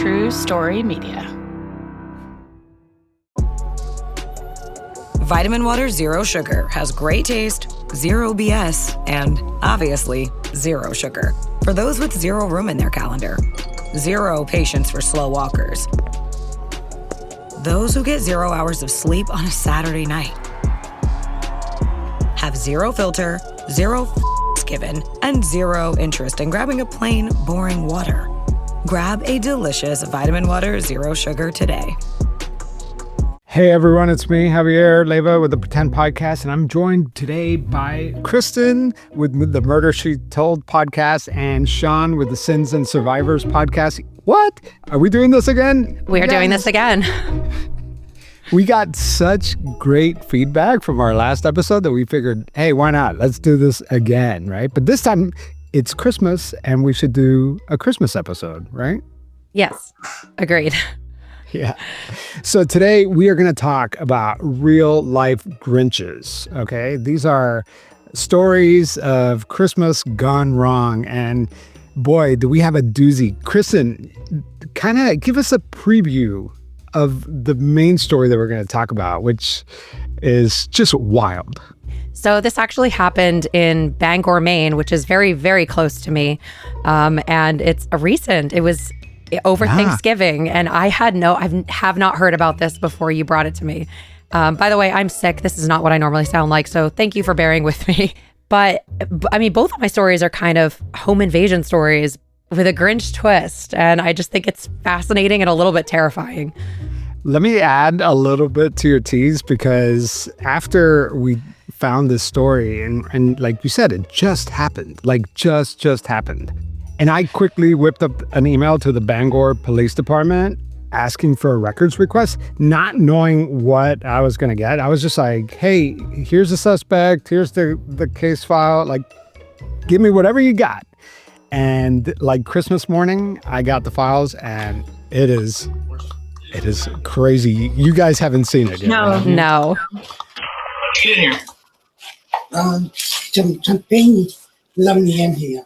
True Story Media. Vitamin Water Zero Sugar has great taste, zero BS, and obviously zero sugar. For those with zero room in their calendar, zero patience for slow walkers, those who get 0 hours of sleep on a Saturday night, have zero filter, zero given, and zero interest in grabbing a plain, boring water. Grab a delicious Vitamin Water Zero Sugar today. Hey everyone, it's me, Javier Leyva with the Pretend Podcast, and I'm joined today by Kristen with the Murder She Told podcast and Sean with the Sins and Survivors podcast. What? Are we doing this again? We are doing this again. We got such great feedback from our last episode that we figured, hey, why not? Let's do this again, right? But this time it's Christmas and we should do a Christmas episode, right? Yes, agreed. Yeah. So today we are going to talk about real life Grinches. Okay. These are stories of Christmas gone wrong. And boy, do we have a doozy. Kristen, kind of give us a preview of the main story that we're going to talk about, which is just wild. So this actually happened in Bangor, Maine, which is very, very close to me. And it's it was over Thanksgiving, and I have not heard about this before you brought it to me. By the way, I'm sick. This is not what I normally sound like, so thank you for bearing with me. But I mean, both of my stories are kind of home invasion stories with a Grinch twist, and I just think it's fascinating and a little bit terrifying. Let me add a little bit to your tease, because after we found this story, and like you said, it just happened, just happened. And I quickly whipped up an email to the Bangor Police Department asking for a records request, not knowing what I was going to get. I was just like, hey, here's the suspect. Here's the case file. Like, give me whatever you got. And like Christmas morning, I got the files, and it is crazy. You guys haven't seen it yet. No. Get in here. Champagne lovely in here.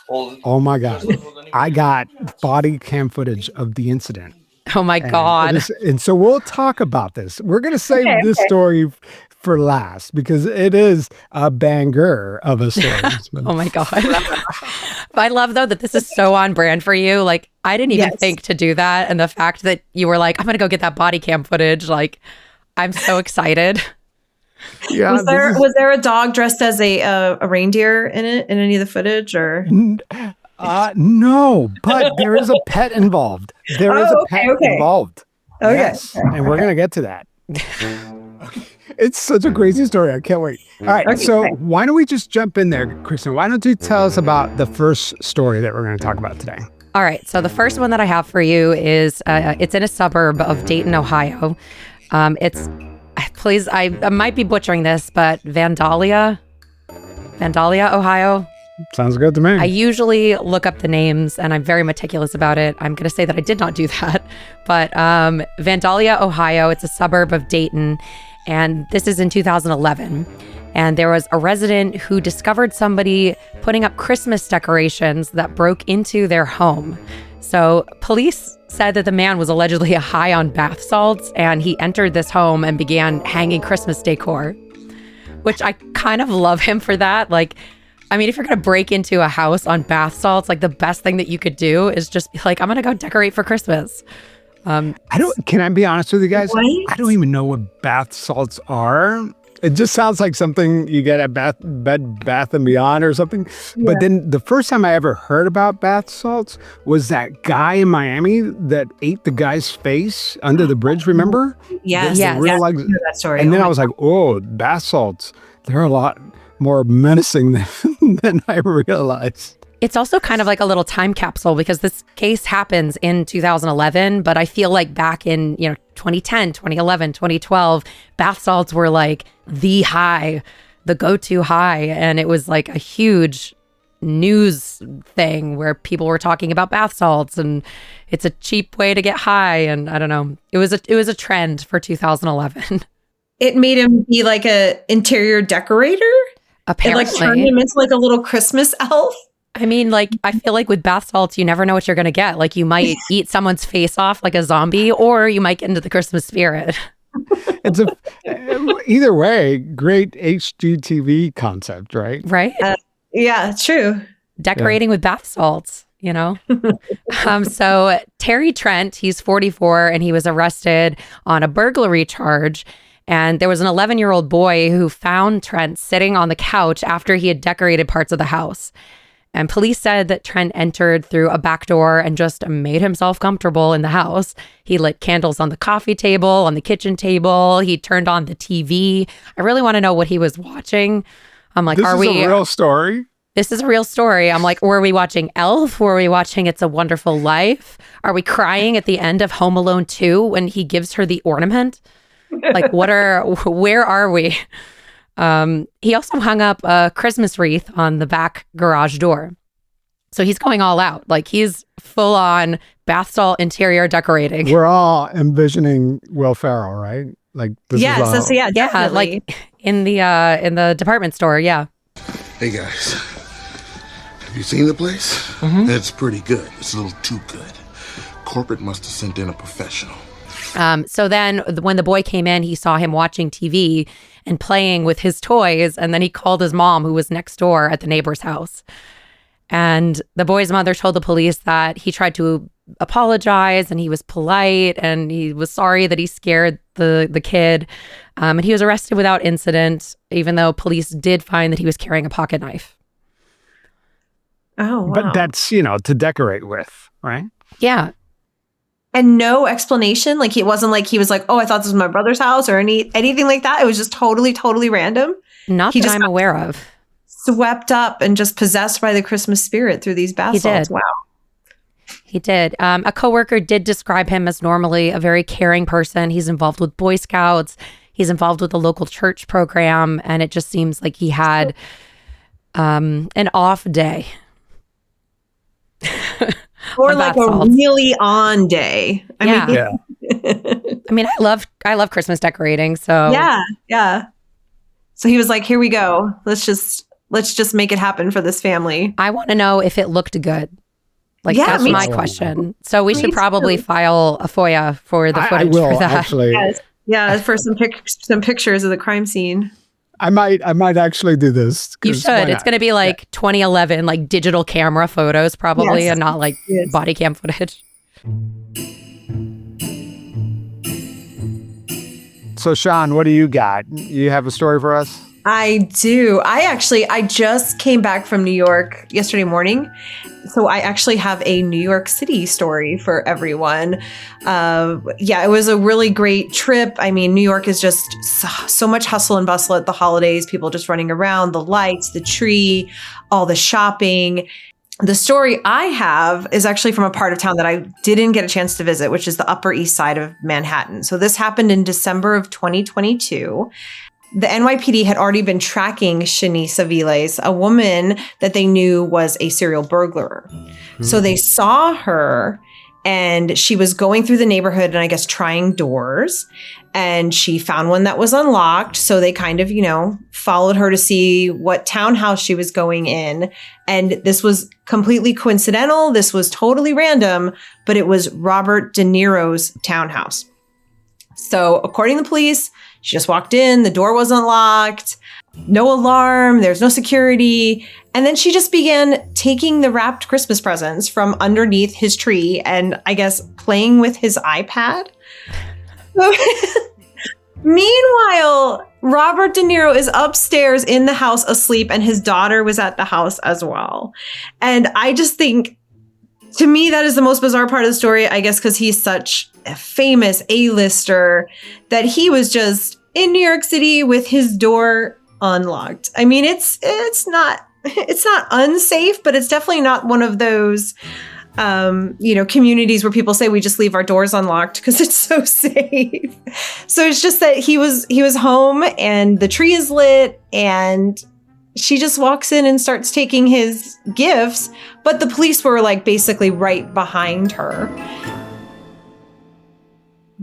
Oh my God. I got body cam footage of the incident. Oh my God. And so we'll talk about this. We're going to save this story for last, because it is a banger of a story. Oh my God. I love though that this is so on brand for you. Like, I didn't even think to do that. And the fact that you were like, I'm going to go get that body cam footage. Like, I'm so excited. Yeah, was there a dog dressed as a reindeer in any of the footage, or? No, but there is a pet involved. Involved. Okay. Yes, and we're gonna get to that. It's such a crazy story. I can't wait. All right, so why don't we just jump in there, Kristen? Why don't you tell us about the first story that we're going to talk about today? All right, so the first one that I have for you is it's in a suburb of Dayton, Ohio. Please, I might be butchering this, but Vandalia, Ohio. Sounds good to me. I usually look up the names, and I'm very meticulous about it. I'm going to say that I did not do that. But Vandalia, Ohio, it's a suburb of Dayton, and this is in 2011. And there was a resident who discovered somebody putting up Christmas decorations that broke into their home. So police said that the man was allegedly high on bath salts, and he entered this home and began hanging Christmas decor, which I kind of love him for that. Like, I mean, if you're going to break into a house on bath salts, like the best thing that you could do is just be like, I'm going to go decorate for Christmas. Can I be honest with you guys? What? I don't even know what bath salts are. It just sounds like something you get at Bed Bath & Beyond or something. Yeah. But then the first time I ever heard about bath salts was that guy in Miami that ate the guy's face under the bridge, remember? Yes. That story. And then I was like, oh, bath salts. They're a lot more menacing than I realized. It's also kind of like a little time capsule, because this case happens in 2011, but I feel like back in 2010, 2011, 2012, bath salts were like the go-to high, and it was like a huge news thing where people were talking about bath salts, and it's a cheap way to get high, and I don't know. It was a trend for 2011. It made him be like a interior decorator? Apparently. It like turned him into like a little Christmas elf? I mean, like, I feel like with bath salts, you never know what you're going to get. Like, you might eat someone's face off like a zombie, or you might get into the Christmas spirit. It's either way, great HGTV concept, right? Right? Yeah, it's true. Decorating with bath salts, you know? So Terry Trent, he's 44, and he was arrested on a burglary charge. And there was an 11-year-old boy who found Trent sitting on the couch after he had decorated parts of the house. And police said that Trent entered through a back door and just made himself comfortable in the house. He lit candles on the coffee table, on the kitchen table. He turned on the TV. I really want to know what he was watching. I'm like, this is a real story? This is a real story. I'm like, were we watching Elf? Were we watching It's a Wonderful Life? Are we crying at the end of Home Alone 2 when he gives her the ornament? Like, where are we? He also hung up a Christmas wreath on the back garage door. So he's going all out. Like, he's full on bath salt interior decorating. We're all envisioning Will Ferrell, right? Like, this is all... yeah, definitely. Like in the department store. Yeah. Hey guys, have you seen the place? Mm-hmm. It's pretty good. It's a little too good. Corporate must have sent in a professional. So then when the boy came in, he saw him watching TV and playing with his toys. And then he called his mom, who was next door at the neighbor's house. And the boy's mother told the police that he tried to apologize and he was polite and he was sorry that he scared the kid. And he was arrested without incident, even though police did find that he was carrying a pocket knife. Oh, wow. But that's, to decorate with, right? Yeah. And no explanation. Like, it wasn't like he was like, oh, I thought this was my brother's house or anything like that. It was just totally random. Not that I'm aware of. Swept up and just possessed by the Christmas spirit through these bath salts. Wow. He did. A coworker did describe him as normally a very caring person. He's involved with Boy Scouts. He's involved with the local church program. And it just seems like he had an off day. Or like a really on day. I mean, I love Christmas decorating. So yeah. So he was like, here we go. Let's just make it happen for this family. I want to know if it looked good. Like, that's my question. So we should probably file a FOIA for the footage for that. Actually. Yes. Yeah, for some pictures of the crime scene. I might actually do this. You should. It's going to be like 2011, like digital camera photos probably, and not like body cam footage. So Sean, what do you got? You have a story for us? I do. I just came back from New York yesterday morning. So I actually have a New York City story for everyone. It was a really great trip. I mean, New York is just so much hustle and bustle at the holidays, people just running around, the lights, the tree, all the shopping. The story I have is actually from a part of town that I didn't get a chance to visit, which is the Upper East Side of Manhattan. So this happened in December of 2022. The NYPD had already been tracking Shanice Aviles, a woman that they knew was a serial burglar. Mm-hmm. So they saw her and she was going through the neighborhood and I guess trying doors, and she found one that was unlocked. So they kind of, followed her to see what townhouse she was going in. And this was completely coincidental. This was totally random, but it was Robert De Niro's townhouse. So according to the police, she just walked in, the door wasn't locked, no alarm, there's no security. And then she just began taking the wrapped Christmas presents from underneath his tree and I guess playing with his iPad. Meanwhile, Robert De Niro is upstairs in the house asleep and his daughter was at the house as well. And I just think, to me, that is the most bizarre part of the story, I guess, because he's such a famous A-lister that he was just in New York City with his door unlocked. I mean, it's not unsafe, but it's definitely not one of those, communities where people say we just leave our doors unlocked because it's so safe. So it's just that he was home and the tree is lit and she just walks in and starts taking his gifts, but the police were like basically right behind her.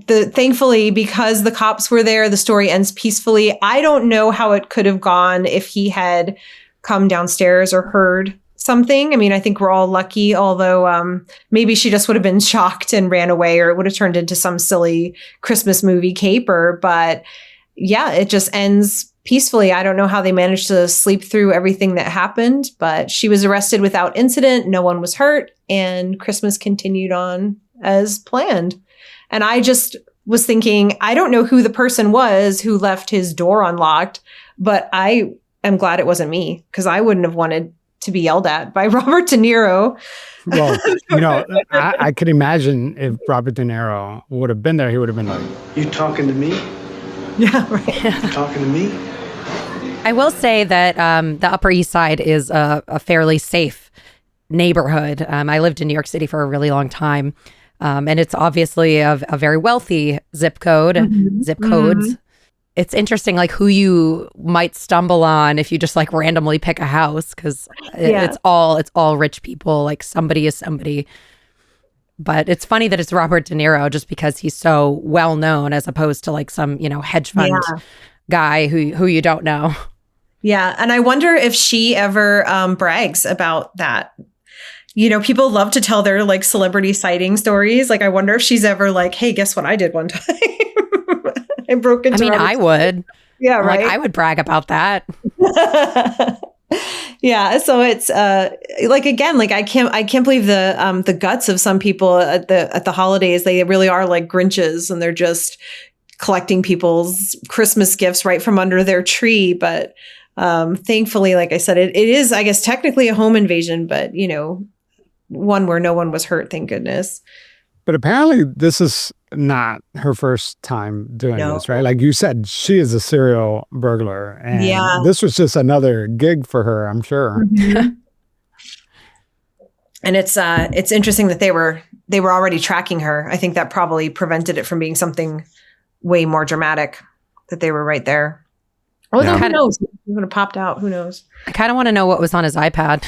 Thankfully, because the cops were there, the story ends peacefully. I don't know how it could have gone if he had come downstairs or heard something. I mean, I think we're all lucky, although maybe she just would have been shocked and ran away, or it would have turned into some silly Christmas movie caper. But yeah, it just ends peacefully. I don't know how they managed to sleep through everything that happened, but she was arrested without incident. No one was hurt, and Christmas continued on as planned. And I just was thinking, I don't know who the person was who left his door unlocked, but I am glad it wasn't me, because I wouldn't have wanted to be yelled at by Robert De Niro. Well, I could imagine if Robert De Niro would have been there, he would have been like, "You talking to me? Yeah, right. You talking to me?" I will say that the Upper East Side is a fairly safe neighborhood. I lived in New York City for a really long time. And it's obviously a very wealthy zip codes. It's interesting, like who you might stumble on if you just like randomly pick a house, because it's all rich people. Like somebody is somebody. But it's funny that it's Robert De Niro just because he's so well known, as opposed to like some hedge fund guy who you don't know. Yeah, and I wonder if she ever brags about that. People love to tell their like celebrity sighting stories. Like, I wonder if she's ever like, "Hey, guess what I did one time? I broke into." I would. Yeah, right. Like, I would brag about that. Yeah. So it's like, again, like I can't believe the guts of some people at the holidays. They really are like Grinches, and they're just collecting people's Christmas gifts right from under their tree. But thankfully, like I said, it is, I guess, technically a home invasion, but one where no one was hurt, thank goodness. but apparently this is not her first time doing this, right? Like you said, she is a serial burglar, and this was just another gig for her, I'm sure. Mm-hmm. And it's interesting that they were already tracking her. I think that probably prevented it from being something way more dramatic, that they were right there. Oh, who knows? It would have popped out. Who knows? I kind of want to know what was on his iPad.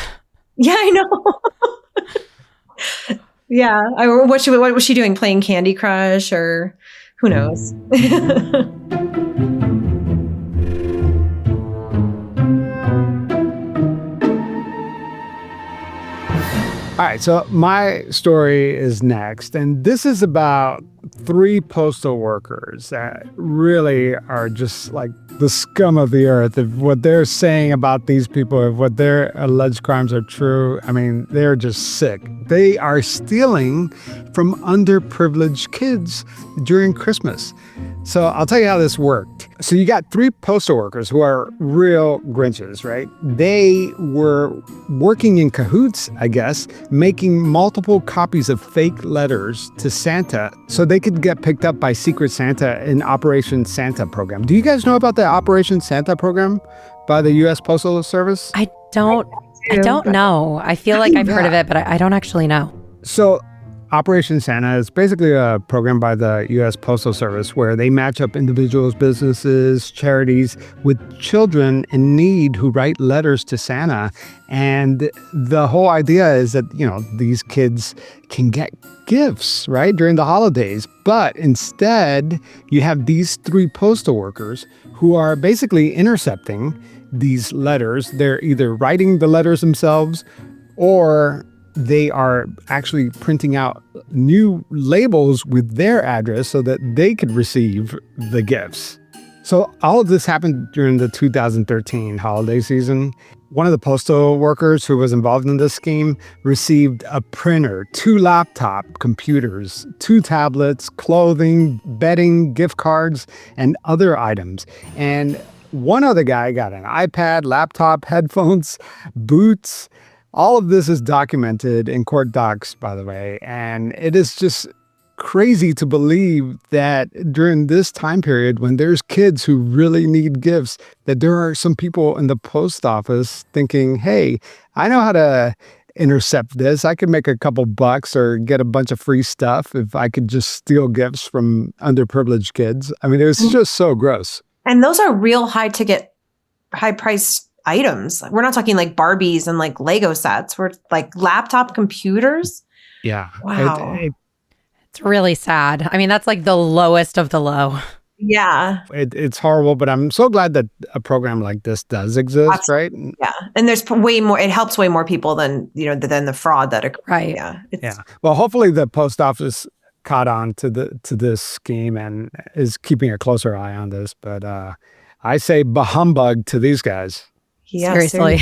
Yeah, I know. Yeah. What was she doing? Playing Candy Crush, or who knows? All right, so my story is next, and this is about 3 postal workers that really are just like the scum of the earth. If what they're saying about these people, if what their alleged crimes are true, I mean, they're just sick. They are stealing from underprivileged kids during Christmas. So I'll tell you how this worked. So you got 3 postal workers who are real Grinches, right? They were working in cahoots, I guess, making multiple copies of fake letters to Santa so they could get picked up by Secret Santa in Operation Santa program. Do you guys know about the Operation Santa program by the U.S. Postal Service? I don't know. I feel like I've heard of it, but I don't actually know. So Operation Santa is basically a program by the U.S. Postal Service where they match up individuals, businesses, charities with children in need who write letters to Santa. And the whole idea is that, these kids can get gifts, right, during the holidays. But instead, you have these 3 postal workers who are basically intercepting these letters. They're either writing the letters themselves, or they are actually printing out new labels with their address so that they could receive the gifts. So all of this happened during the 2013 holiday season. One of the postal workers who was involved in this scheme received a printer, 2 laptop computers, 2 tablets, clothing, bedding, gift cards, and other items. And one other guy got an iPad, laptop, headphones, boots. All of this is documented in court docs, by the way, and it is just crazy to believe that during this time period when there's kids who really need gifts, that there are some people in the post office thinking, hey, I know how to intercept this. I could make a couple bucks or get a bunch of free stuff if I could just steal gifts from underprivileged kids. I mean, it was just so gross. And those are real high-priced items. We're not talking like Barbies and like Lego sets. We're like laptop computers. Yeah. Wow. It's really sad. I mean, that's like the lowest of the low. Yeah. It's horrible, but I'm so glad that a program like this does exist, Absolutely. right? Yeah. And there's way more, it helps way more people than, than the fraud that occurs. Right. Yeah. Yeah. Well, hopefully the post office caught on to this scheme and is keeping a closer eye on this. But I say bah humbug to these guys. Yeah, Seriously.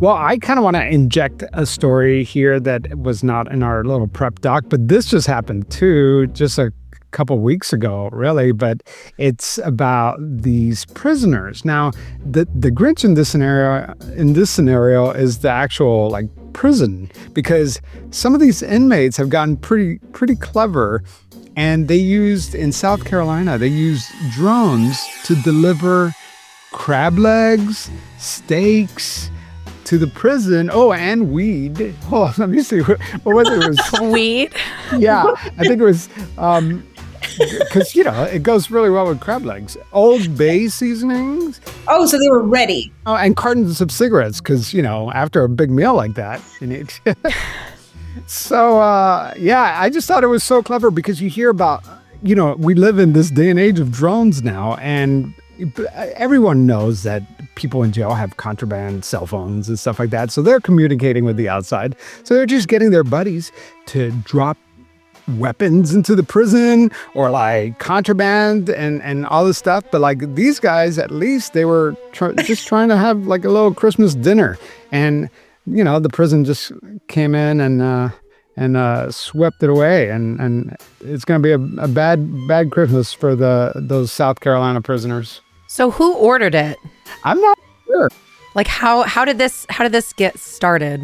Well, I kind of want to inject a story here that was not in our little prep doc, but this just happened too, just a couple weeks ago, really. But it's about these prisoners. Now, the Grinch in this scenario is the actual like prison, because some of these inmates have gotten pretty clever, and in South Carolina, they used drones to deliver crab legs, steaks to the prison. Oh, and weed. Oh, let me see. What was it? It was Weed? Yeah, I think it was because it goes really well with crab legs. Old Bay seasonings. Oh, so they were ready. Oh, and cartons of cigarettes because after a big meal like that, you need. So I just thought it was so clever because you hear about we live in this day and age of drones now, and everyone knows that people in jail have contraband cell phones and stuff like that. So they're communicating with the outside. So they're just getting their buddies to drop weapons into the prison or like contraband and all this stuff. But like these guys, at least they were just trying to have like a little Christmas dinner. And, the prison just came in and swept it away. And it's going to be a bad Christmas for those South Carolina prisoners. So who ordered it? I'm not sure. Like how did this get started?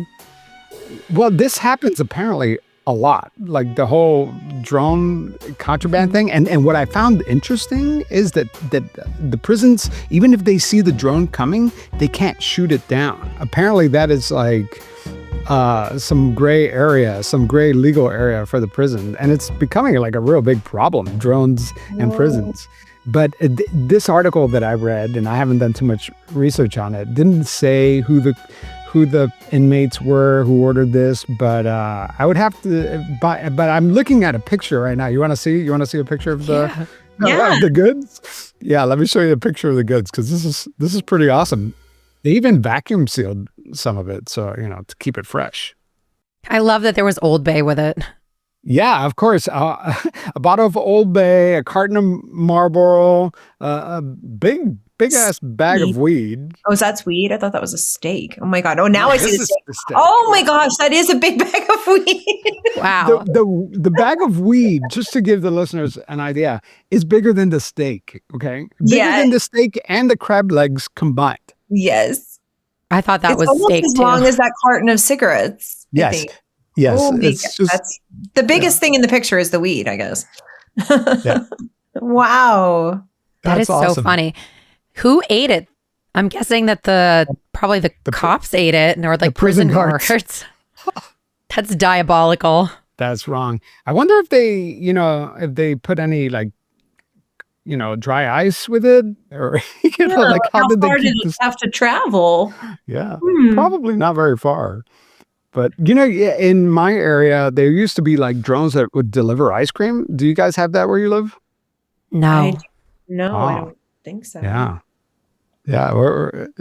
Well, this happens apparently a lot, like the whole drone contraband thing. And what I found interesting is that the prisons, even if they see the drone coming, they can't shoot it down. Apparently that is like some gray legal area for the prison. And it's becoming like a real big problem, drones and prisons. But this article that I read, and I haven't done too much research on it, didn't say who the inmates were who ordered this. But I would have to. But I'm looking at a picture right now. You want to see? A picture of the the goods? Yeah, let me show you a picture of the goods because this is pretty awesome. They even vacuum sealed some of it, so to keep it fresh. I love that there was Old Bay with it. Yeah, of course. A bottle of Old Bay, a carton of Marlboro, a big ass bag of weed. Oh, that's weed? I thought that was a steak. Oh my God. Oh, now I see the steak. steak. Oh my gosh, that is a big bag of weed. Wow. The bag of weed, just to give the listeners an idea, is bigger than the steak, okay? Bigger than the steak and the crab legs combined. Yes. I thought that was almost steak as too. long as that carton of cigarettes. I Yes. think. Yes. Oh, It's just, that's the biggest thing in the picture is the weed, I guess. Yeah. Wow. That is awesome. so funny. Who ate it? I'm guessing that probably the cops ate it, and they were like prison guards. That's diabolical. That's wrong. I wonder if they put any like dry ice with it, or like how did they far keep did it this? have to travel? Yeah, probably not very far. But in my area, there used to be like drones that would deliver ice cream. Do you guys have that where you live? No. I don't think so. Yeah.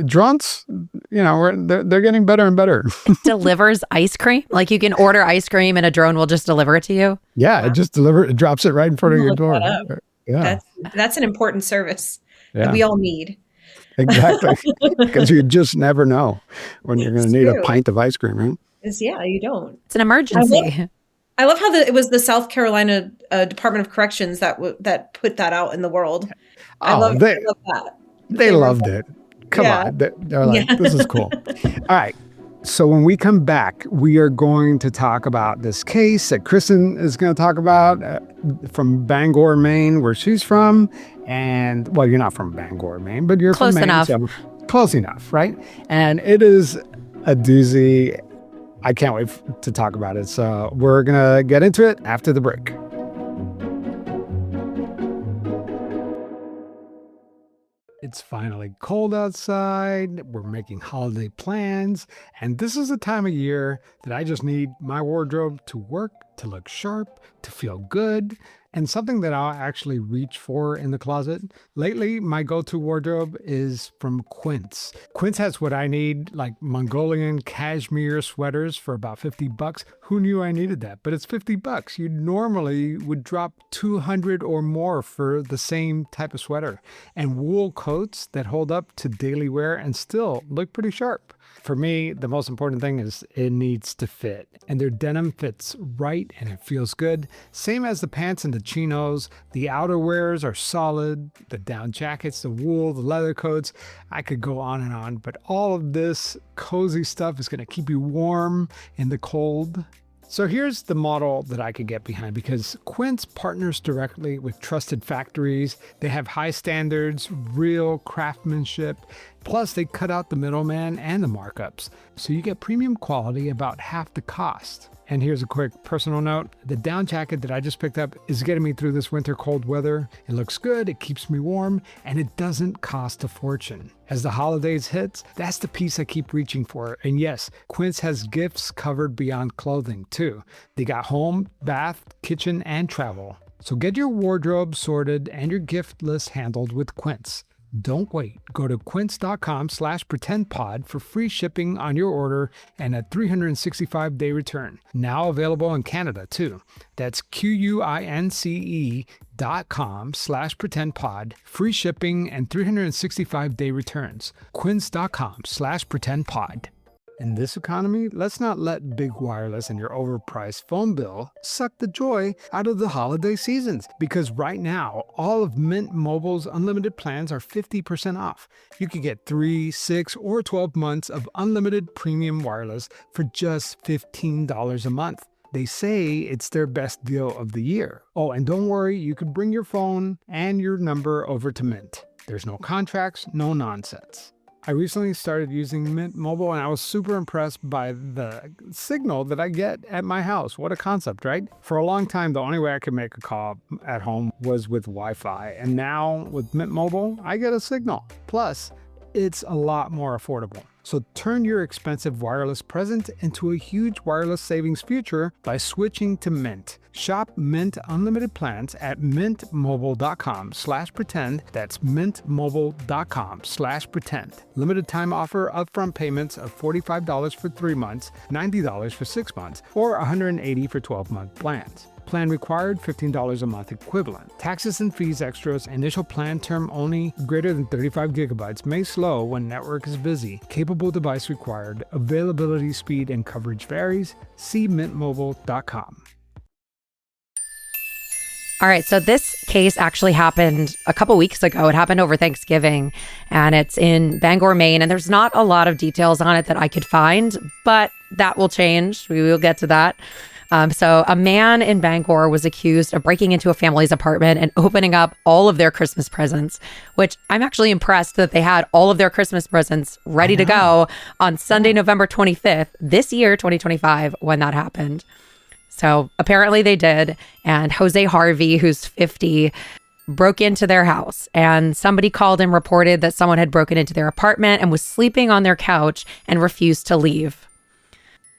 Drones, they're getting better and better. It delivers ice cream? Like you can order ice cream and a drone will just deliver it to you? Yeah, it drops it right in front of your door. Yeah, That's an important service yeah. that we all need. Exactly. Because you just never know when you're going to need a pint of ice cream, right? You don't. It's an emergency. I love how it was the South Carolina Department of Corrections that put that out in the world. I love that. They loved it. Come on. They're like, this is cool. All right. So when we come back, we are going to talk about this case that Kristen is going to talk about from Bangor, Maine, where she's from. And, well, you're not from Bangor, Maine, but you're Close from Maine. enough. So close enough, right? And it is a doozy. I can't wait to talk about it. So we're going to get into it after the break. It's finally cold outside. We're making holiday plans. And this is the time of year that I just need my wardrobe to work, to look sharp, to feel good, and something that I'll actually reach for in the closet. Lately, my go-to wardrobe is from Quince. Quince has what I need, like Mongolian cashmere sweaters for about $50. Who knew I needed that? But it's $50. You normally would drop $200 or more for the same type of sweater. And wool coats that hold up to daily wear and still look pretty sharp. For me, the most important thing is it needs to fit. And their denim fits right and it feels good. Same as the pants and the chinos. The outerwears are solid. The down jackets, the wool, the leather coats. I could go on and on. But all of this cozy stuff is going to keep you warm in the cold. So here's the model that I could get behind because Quince partners directly with trusted factories. They have high standards, real craftsmanship. Plus, they cut out the middleman and the markups. So you get premium quality about half the cost. And here's a quick personal note. The down jacket that I just picked up is getting me through this winter cold weather. It looks good, it keeps me warm, and it doesn't cost a fortune. As the holidays hits, that's the piece I keep reaching for. And yes, Quince has gifts covered beyond clothing too. They got home, bath, kitchen, and travel. So get your wardrobe sorted and your gift list handled with Quince. Don't wait. Go to quince.com/pretendpod for free shipping on your order and a 365-day return. Now available in Canada too. That's QUINCE.com/pretendpod. Free shipping and 365-day returns. Quince.com/pretendpod. In this economy, let's not let big wireless and your overpriced phone bill suck the joy out of the holiday seasons. Because right now, all of Mint Mobile's unlimited plans are 50% off. You could get 3, 6, or 12 months of unlimited premium wireless for just $15 a month. They say it's their best deal of the year. Oh, and don't worry, you could bring your phone and your number over to Mint. There's no contracts, no nonsense. I recently started using Mint Mobile and I was super impressed by the signal that I get at my house. What a concept, right? For a long time, the only way I could make a call at home was with Wi-Fi. And now with Mint Mobile, I get a signal. Plus, it's a lot more affordable. So turn your expensive wireless present into a huge wireless savings future by switching to Mint. Shop Mint Unlimited plans at mintmobile.com/pretend. That's mintmobile.com/pretend. Limited time offer, upfront payments of $45 for 3 months, $90 for 6 months, or $180 for 12-month plans. Plan required, $15 a month equivalent. Taxes and fees extras. Initial plan term only. Greater than 35 gigabytes. May slow when network is busy. Capable device required. Availability, speed, and coverage varies. See mintmobile.com. All right, so this case actually happened a couple weeks ago. It happened over Thanksgiving, and it's in Bangor, Maine, and there's not a lot of details on it that I could find, but that will change. We will get to that. So a man in Bangor was accused of breaking into a family's apartment and opening up all of their Christmas presents, which I'm actually impressed that they had all of their Christmas presents ready to go on Sunday, November 25th, this year, 2025, when that happened. So apparently they did. And Jose Harvey, who's 50, broke into their house, and somebody called and reported that someone had broken into their apartment and was sleeping on their couch and refused to leave.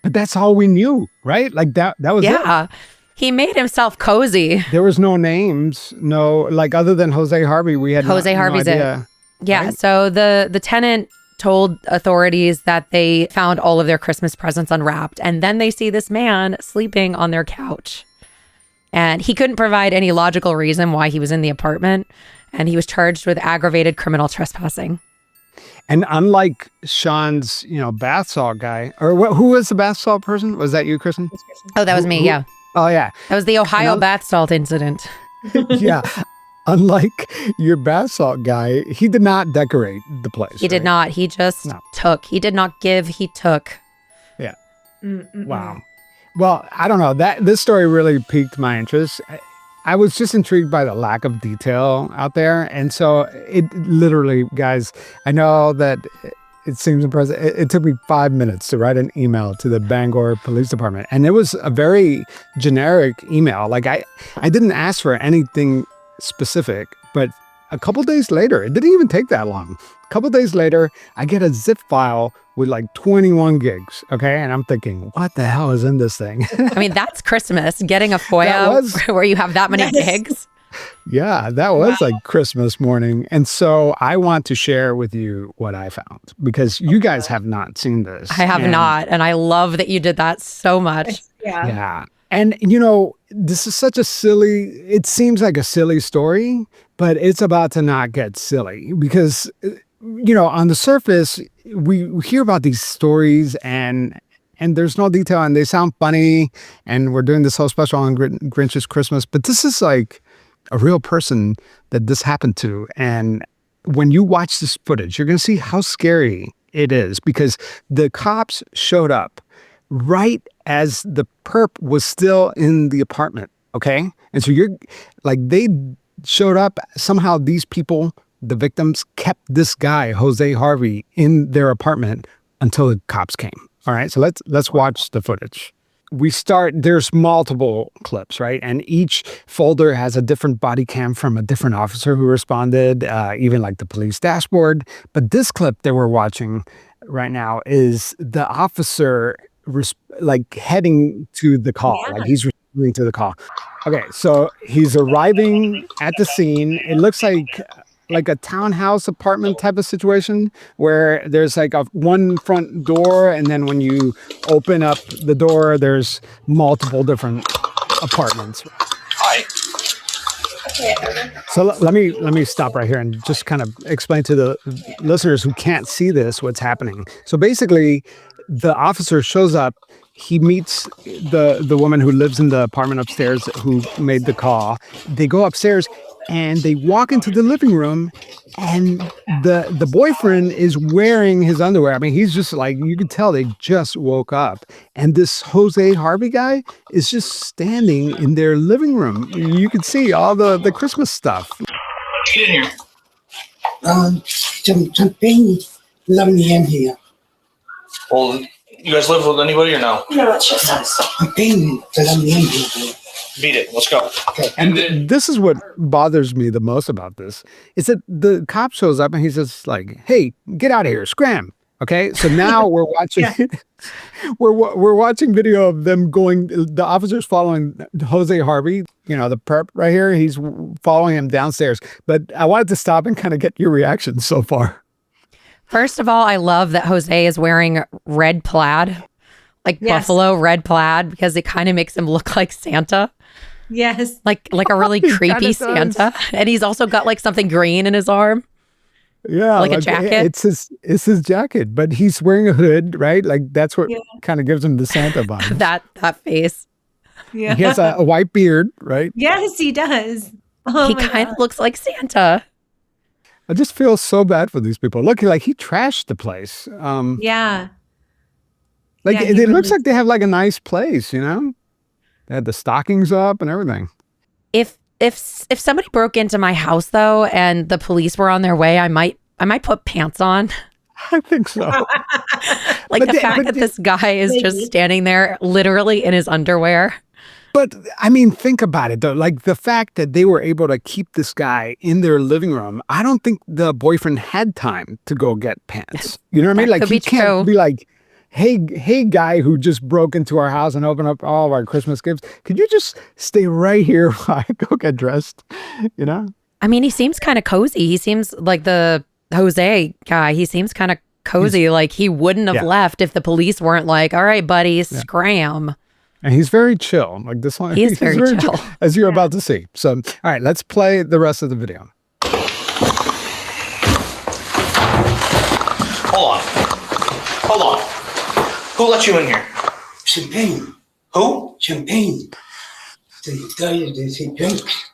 But that's all we knew, right? Like that was it. Yeah. He made himself cozy. There was no names, other than Jose Harvey, we had Jose Harvey's no idea. it. Yeah. Right? So the tenant told authorities that they found all of their Christmas presents unwrapped, and then they see this man sleeping on their couch. And he couldn't provide any logical reason why he was in the apartment, and he was charged with aggravated criminal trespassing. And unlike Sean's, bath salt guy, or who was the bath salt person? Was that you, Kristen? Oh, that was me. Yeah. Oh, yeah. That was the Ohio bath salt incident. Yeah. Unlike your bath salt guy, he did not decorate the place. He did not. He just took. He did not give. He took. Yeah. Wow. Well, I don't know. This story really piqued my interest. I was just intrigued by the lack of detail out there. And so it literally, guys, I know that it seems impressive. It took me 5 minutes to write an email to the Bangor Police Department. And it was a very generic email. Like I didn't ask for anything specific, but a couple days later, it didn't even take that long. A couple days later, I get a zip file with like 21 gigs. Okay. And I'm thinking, what the hell is in this thing? I mean, that's Christmas, getting a FOIA where you have that many gigs. Yeah, that was like Christmas morning. And so I want to share with you what I found because you guys have not seen this. I have not. And I love that you did that so much. Yeah. And, this is such it seems like a silly story, but it's about to not get silly because, on the surface, we hear about these stories and there's no detail and they sound funny. And we're doing this whole special on Grinch's Christmas, but this is like a real person that this happened to. And when you watch this footage, you're going to see how scary it is because the cops showed up right as the perp was still in the apartment. Okay. And so they showed up. Somehow these people, the victims, kept this guy, Jose Harvey, in their apartment until the cops came. All right. So let's watch the footage. There's multiple clips, right? And each folder has a different body cam from a different officer who responded, even like the police dashboard. But this clip that we're watching right now is the officer heading to the call. Yeah. Like he's responding to the call. Okay, so he's arriving at the scene. It looks like a townhouse apartment type of situation where there's like one front door, and then when you open up the door, there's multiple different apartments. Hi. So let me stop right here and just kind of explain to the listeners who can't see this what's happening. So basically, the officer shows up. He meets the woman who lives in the apartment upstairs who made the call. They go upstairs and they walk into the living room, and the boyfriend is wearing his underwear. I mean, he's just like, you can tell they just woke up. And this Jose Harvey guy is just standing in their living room. You can see all the Christmas stuff. Get in here. Some champagne, lovely in here. Well, you guys live with anybody or no? No, it's just us. Champagne, lovely in here. Beat it. Let's go. Okay. And this is what bothers me the most about this is that the cop shows up and he's just like, "Hey, get out of here, scram." Okay, so now we're watching, we're watching video of them going. The officers following Jose Harvey, the perp right here. He's following him downstairs. But I wanted to stop and kind of get your reaction so far. First of all, I love that Jose is wearing red plaid, like buffalo red plaid, because it kind of makes him look like Santa. Yes. Like a really creepy Santa. And he's also got like something green in his arm. Yeah. Like a jacket. It's his jacket, but he's wearing a hood, right? Like that's what kind of gives him the Santa vibe. that face. Yeah. He has a white beard, right? Yes, he does. He kind of looks like Santa. I just feel so bad for these people. Look, like he trashed the place. Yeah. Like it looks like they have like a nice place, They had the stockings up and everything. If somebody broke into my house though, and the police were on their way, I might put pants on. I think so. Like the fact that this guy is just standing there literally in his underwear. But I mean, think about it though. Like the fact that they were able to keep this guy in their living room, I don't think the boyfriend had time to go get pants. You know what I mean? Like he can't be like, hey, guy who just broke into our house and opened up all of our Christmas gifts. Could you just stay right here while I go get dressed? I mean, he seems kind of cozy. He seems like the Jose guy. He seems kind of cozy. Like he wouldn't have left if the police weren't like, all right, buddy, scram. And he's very chill. Like this one, he's very chill. As you're about to see. So, all right, let's play the rest of the video. Hold on. Who let you in here? Champagne. Who? Champagne. The guy that he drinks.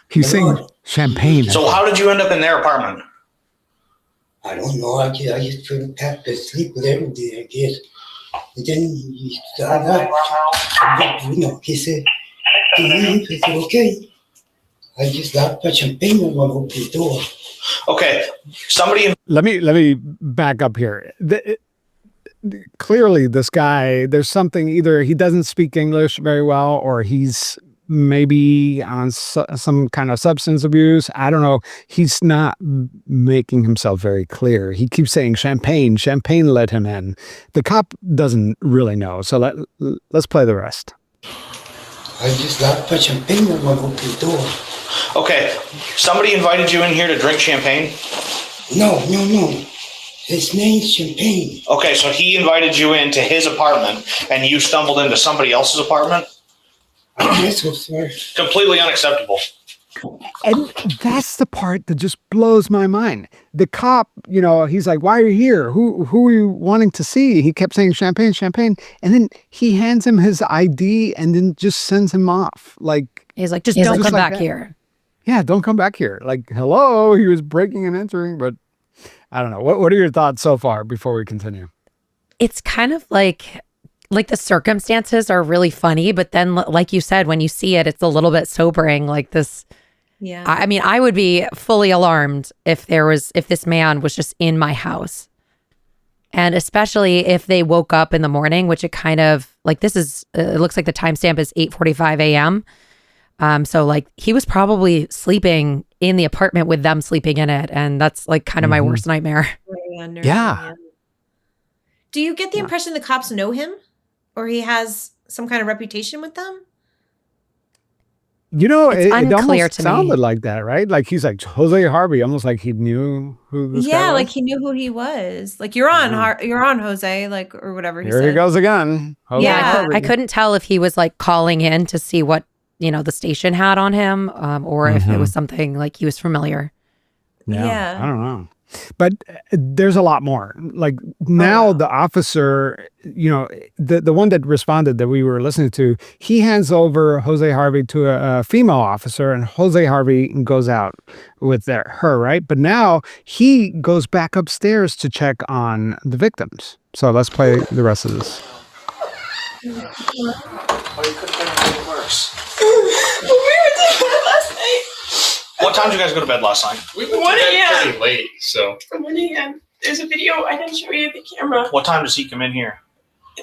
He's saying champagne. So how did you end up in their apartment? I don't know. I just feel have to sleep with every day, I guess. And then he started up. He said, "Do you leave?" I said, "Okay." I just got the champagne and went open the door. Okay, somebody. Let me back up here. Clearly, this guy, there's something, either he doesn't speak English very well, or he's maybe on some kind of substance abuse. I don't know. He's not making himself very clear. He keeps saying champagne let him in. The cop doesn't really know. So let's play the rest. I just like put champagne when I open the door. Okay, somebody invited you in here to drink champagne? No. His name's Champagne. Okay, so he invited you into his apartment and you stumbled into somebody else's apartment? I guess so, sir. Completely unacceptable. And that's the part that just blows my mind. The cop, he's like, why are you here? Who are you wanting to see? He kept saying champagne. And then he hands him his ID and then just sends him off. He's like, just don't come back here. Yeah, don't come back here. Like, hello, he was breaking and entering, but I don't know. What are your thoughts so far before we continue? It's kind of like the circumstances are really funny, but then like you said, when you see it, it's a little bit sobering. Like this. Yeah. I mean, I would be fully alarmed if this man was just in my house. And especially if they woke up in the morning, which it kind of like it looks like the timestamp is 8:45 a.m. So like he was probably sleeping in the apartment with them sleeping in it. And that's like kind of my worst nightmare. Yeah. Do you get the impression the cops know him or he has some kind of reputation with them? It almost to sounded me. like that, right? Like he's like Jose Harvey, almost like he knew who this guy was. Yeah, like he knew who he was. Like you're on Jose, like or whatever he said. Here he goes again. Jose Harvey. I couldn't tell if he was like calling in to see what the station had on him, or if it was something like he was familiar. Yeah. I don't know. But there's a lot more. Like now the officer, the one that responded that we were listening to, he hands over Jose Harvey to a female officer and Jose Harvey goes out with her, right? But now he goes back upstairs to check on the victims. So let's play the rest of this. Oh, you could have done it worse. We were to bed last night. What time did you guys go to bed last night? We went to bed pretty late, so. 1 a.m. There's a video. I didn't show you the camera. What time does he come in here?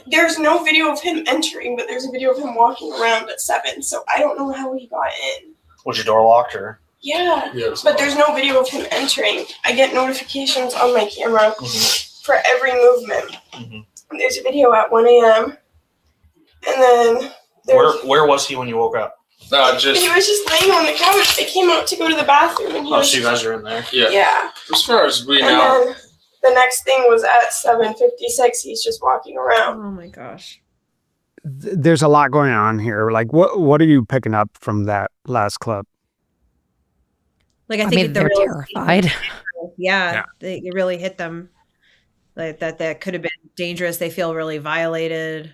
There's no video of him entering, but there's a video of him walking around at 7. So I don't know how he got in. Was your door locked or? Yeah, but there's no video of him entering. I get notifications on my camera for every movement. And there's a video at 1 a.m. And then where was he when you woke up? he was just laying on the couch. They came out to go to the bathroom, and so you guys are in there? Yeah. As far as we know. And then the next thing was at 7:56. He's just walking around. Oh my gosh. There's a lot going on here. Like, what are you picking up from that last clip? Like I think they're terrified. Yeah. It really hit them. Like that could have been dangerous. They feel really violated.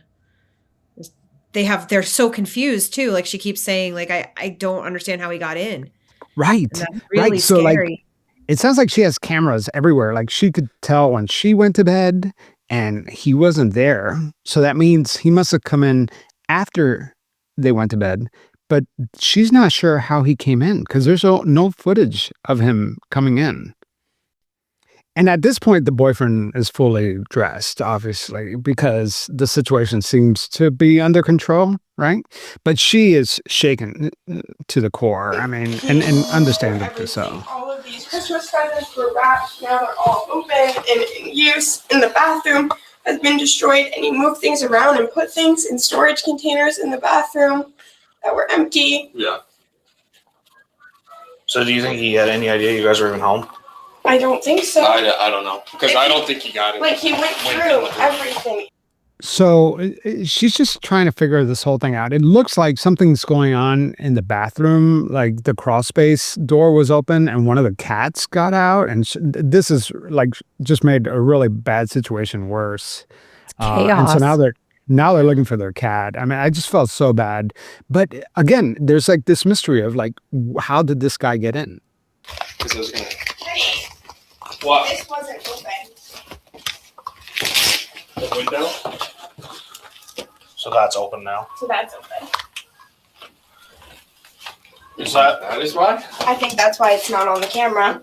They're so confused too. Like she keeps saying, like, I don't understand how he got in. Right. And that's really right. So scary. like, it sounds like she has cameras everywhere. Like she could tell when she went to bed and he wasn't there. So that means he must have come in after they went to bed, but she's not sure how he came in because there's no footage of him coming in. And at this point, the boyfriend is fully dressed, obviously, because the situation seems to be under control, right? But she is shaken to the core. I mean, and understandably so. All of these Christmas presents were wrapped. Now they're all open and in use. And the bathroom has been destroyed. And he moved things around and put things in storage containers in the bathroom that were empty. Yeah. So do you think he had any idea you guys were even home? I don't think so. I don't know. Because I don't think he got it. Like he went through everything. So she's just trying to figure this whole thing out. It looks like something's going on in the bathroom. Like the crawl space door was open and one of the cats got out. And this is like just made a really bad situation worse. Chaos. And so now they're looking for their cat. I mean, I just felt so bad. But again, there's like this mystery of like, how did this guy get in? Because I was going to... What? This wasn't open. The window? So that's open now. So that's open. That is why? I think that's why it's not on the camera.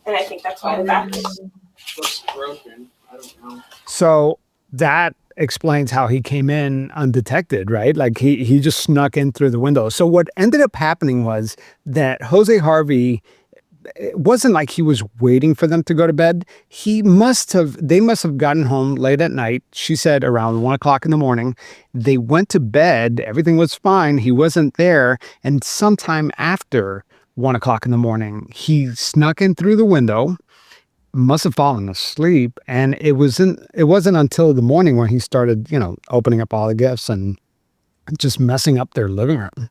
And I think that's why the bathroom Looks broken. I don't know. So that explains how he came in undetected, right? Like he just snuck in through the window. So what ended up happening was that Jose Harvey, it wasn't like he was waiting for them to go to bed. They must have gotten home late at night. She said around 1:00 in the morning. They went to bed. Everything was fine. He wasn't there. And sometime after 1:00 in the morning, he snuck in through the window, must have fallen asleep. And it wasn't until the morning when he started, opening up all the gifts and just messing up their living room.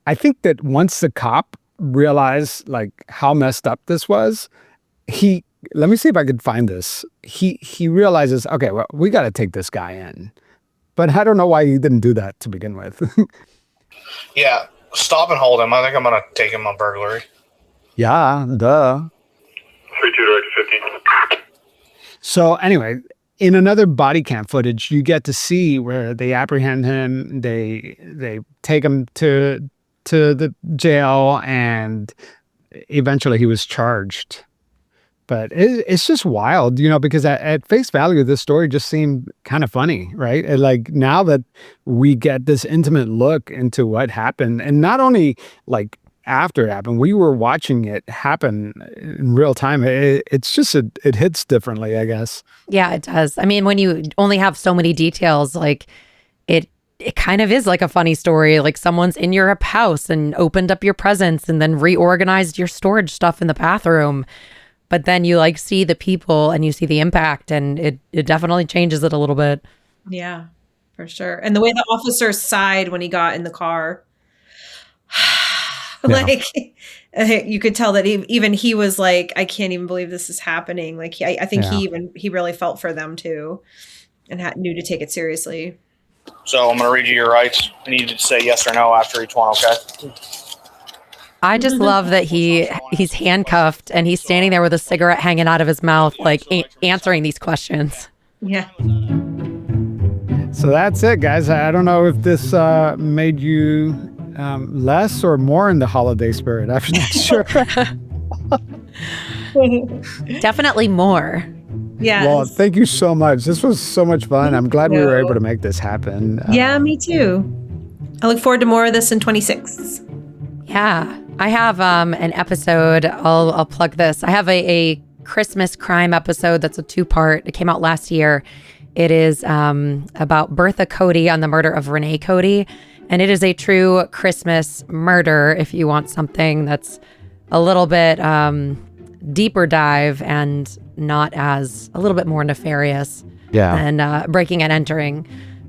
I think that once the cop realized like how messed up this was, let me see if I could find this. He realizes, okay, well, we got to take this guy in. But I don't know why he didn't do that to begin with. Yeah, stop and hold him. I think I'm going to take him on burglary. Yeah, duh. 3-2 direct 15. So anyway, in another body cam footage, you get to see where they apprehend him. They take him to the jail, and eventually he was charged. But it's just wild, because at face value, this story just seemed kind of funny, right? And like now that we get this intimate look into what happened, and not only like after it happened, we were watching it happen in real time. It's just, it hits differently, I guess. Yeah, it does. I mean, when you only have so many details, like it kind of is like a funny story. Like someone's in your house and opened up your presents and then reorganized your storage stuff in the bathroom. But then you like see the people and you see the impact, and it definitely changes it a little bit. Yeah, for sure. And the way the officer sighed when he got in the car, like you could tell that even he was like, I can't even believe this is happening. Like I think he really felt for them too, and knew to take it seriously. So I'm going to read you your rights. I need you to say yes or no after each one, okay? I just love that he's handcuffed and he's standing there with a cigarette hanging out of his mouth, like answering these questions. Yeah. So that's it, guys. I don't know if this made you less or more in the holiday spirit. I'm not sure. Definitely more. Yeah. Well, thank you so much. This was so much fun. I'm glad we were able to make this happen. Yeah, me too. I look forward to more of this in 26. Yeah. I have an episode. I'll plug this. I have a Christmas crime episode that's a 2-part. It came out last year. It is about Bertha Cody on the murder of Renee Cody. And it is a true Christmas murder if you want something that's a little bit deeper dive and not as a little bit more nefarious than breaking and entering.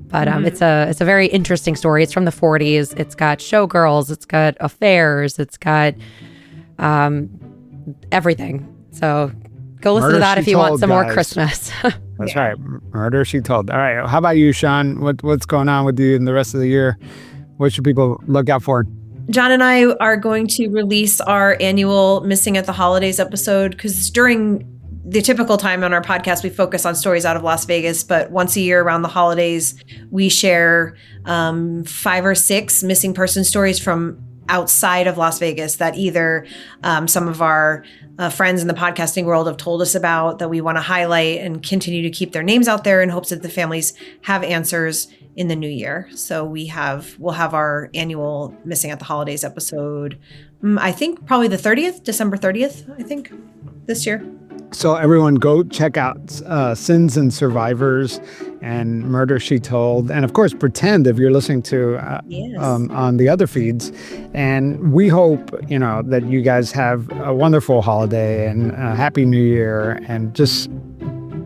But it's a very interesting story. It's from the 40s. It's got showgirls. It's got affairs. It's got everything. So go listen to that if you want some more Christmas. That's right. Murder, She Told. All right. How about you, Sean? What's going on with you in the rest of the year? What should people look out for? John and I are going to release our annual Missing at the Holidays episode, because during the typical time on our podcast, we focus on stories out of Las Vegas, but once a year around the holidays, we share 5 or 6 missing person stories from outside of Las Vegas that either some of our friends in the podcasting world have told us about, that we want to highlight and continue to keep their names out there in hopes that the families have answers in the new year. So we'll have our annual Missing at the Holidays episode, I think probably the 30th, December 30th, I think, this year. So everyone go check out Sins and Survivors and Murder, She Told. And of course, Pretend if you're listening to on the other feeds. And we hope, that you guys have a wonderful holiday and a happy new year, and just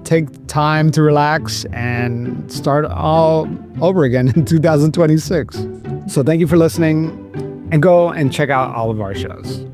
take time to relax and start all over again in 2026. So thank you for listening, and go and check out all of our shows.